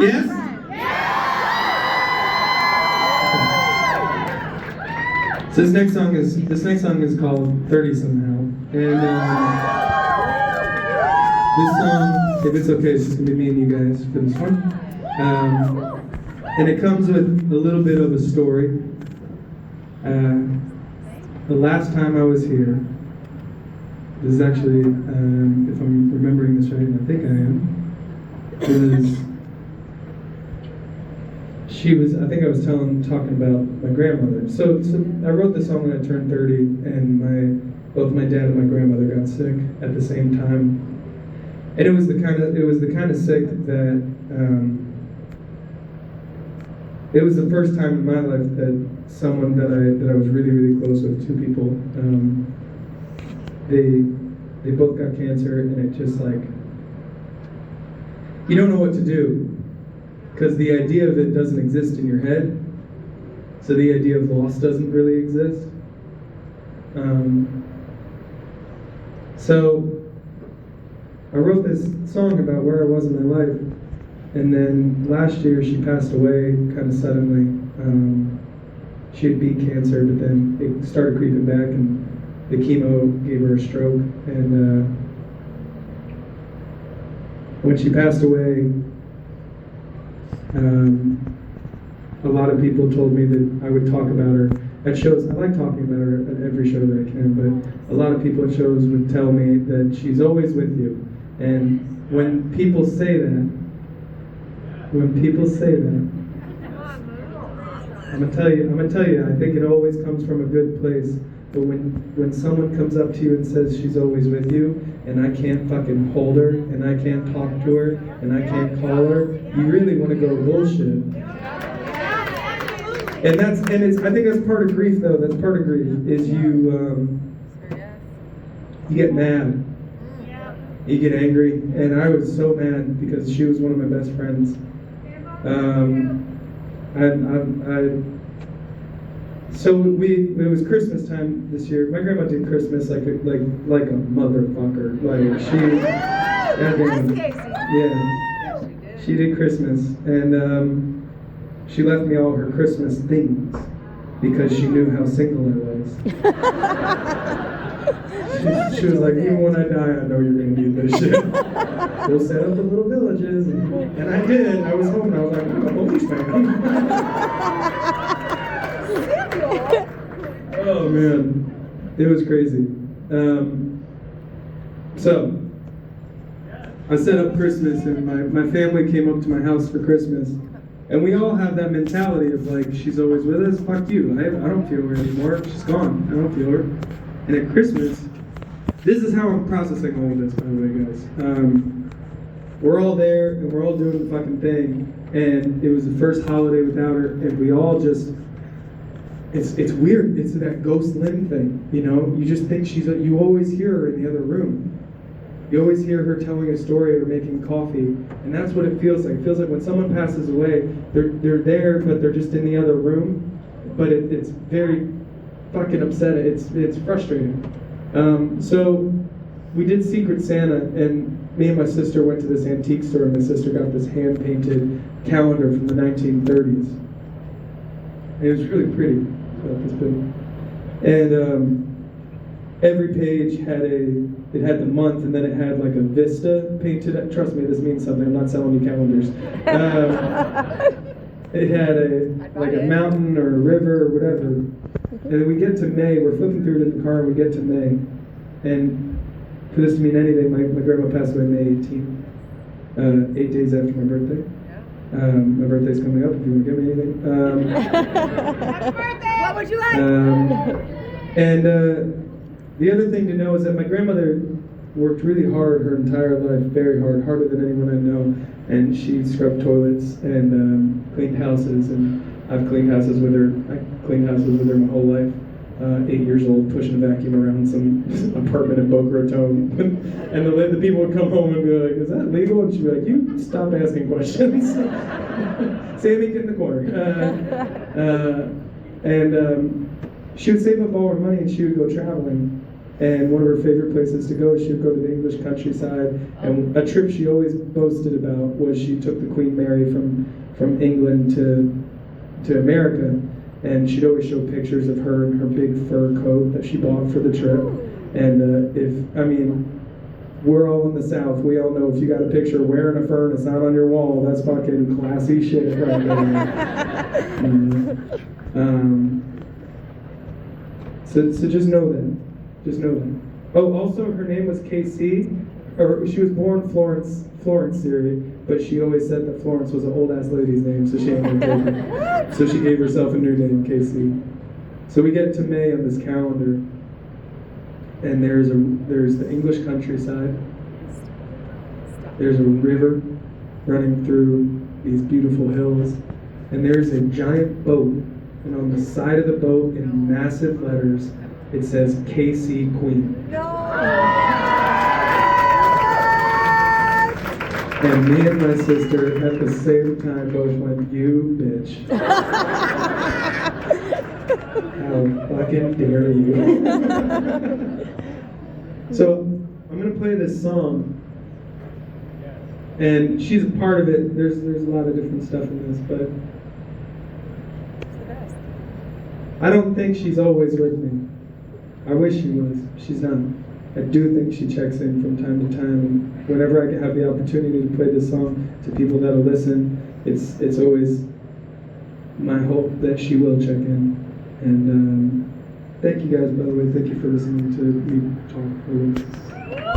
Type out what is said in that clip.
Yes? So this next song is called 30 Somehow. And this song, if it's okay, it's just gonna be me and you guys for this one. And it comes with a little bit of a story. The last time I was here, this is actually, if I'm remembering this right, and I think I am, I think I was talking about my grandmother. So I wrote this song when I turned 30, and both my dad and my grandmother got sick at the same time. And it was the kind of sick that, it was the first time in my life that someone that I was really, really close with, two people, they both got cancer, and it just like, you don't know what to do, because the idea of it doesn't exist in your head, so the idea of loss doesn't really exist. So I wrote this song about where I was in my life, and then last year she passed away kind of suddenly. She had beat cancer, but then it started creeping back, and the chemo gave her a stroke. And when she passed away, a lot of people told me that I would talk about her at shows. I like talking about her at every show that I can, but a lot of people at shows would tell me that she's always with you. And when people say that, I'm gonna tell you, I think it always comes from a good place. But when someone comes up to you and says she's always with you, and I can't fucking hold her, and I can't talk to her, and I can't call her, you really want to go bullshit. And I think that's part of grief, though. That's part of grief is you get mad, you get angry, and I was so mad because she was one of my best friends. So it was Christmas time this year. My grandma did Christmas like a motherfucker. Like she did Christmas, and she left me all her Christmas things because she knew how single I was. She was like, even when I die, I know you're gonna need this shit. We'll set up the little villages, and I did. I was home, and I was like, I'm a Bullies fan. Oh man, it was crazy. So I set up Christmas, and my family came up to my house for Christmas, and we all have that mentality of like, she's always with us. Fuck you. I don't feel her anymore. She's gone. I don't feel her. And at Christmas, this is how I'm processing all of this, by the way, guys. We're all there, and we're all doing the fucking thing, and it was the first holiday without her, and we all just. It's weird. It's that ghost Lynn thing, you know. You just think you always hear her in the other room. You always hear her telling a story or making coffee, and that's what it feels like. It feels like when someone passes away, they're there, but they're just in the other room. But it's very fucking upsetting. It's frustrating. So we did Secret Santa, and me and my sister went to this antique store, and my sister got this hand-painted calendar from the 1930s. And it was really pretty. And every page had the month, and then it had like a vista painted. Trust me, this means something. I'm not selling you calendars. It had a mountain or a river or whatever. And then we get to May. We're flipping through it in the car, and we get to May. And for this to mean anything, my grandma passed away May 18th, 8 days after my birthday. My birthday's coming up, if you want to give me anything. Happy birthday! What would you like? And the other thing to know is that my grandmother worked really hard her entire life, very hard, harder than anyone I know. And she scrubbed toilets and cleaned houses, and I've cleaned houses with her. I cleaned houses with her my whole life. 8 years old, pushing a vacuum around some apartment in Boca Raton. And the people would come home and be like, is that legal? And she'd be like, you stop asking questions. Sammy, get in the corner. And she would save up all her money, and she would go traveling. And one of her favorite places to go, she would go to the English countryside. And a trip she always boasted about was she took the Queen Mary from England to America. And she'd always show pictures of her in her big fur coat that she bought for the trip. And we're all in the South. We all know if you got a picture wearing a fur and it's not on your wall, that's fucking classy shit right there. So just know that. Just know that. Oh, also her name was KC, or she was born Florence, Syria, but she always said that Florence was an old ass lady's name, so she ain't gonna take it. So she gave herself a new name, KC. So we get to May on this calendar, and there's the English countryside. There's a river running through these beautiful hills, and there's a giant boat, and on the side of the boat in massive letters it says KC Queen. And me and my sister at the same time both went, "You bitch." How fucking dare you. So I'm gonna play this song, and she's a part of it. There's a lot of different stuff in this, but I don't think she's always with me. I wish she was. She's not. I do think she checks in from time to time, and whenever I have the opportunity to play this song to people that'll listen, it's always my hope that she will check in. And thank you guys, by the way. Thank you for listening to me talk.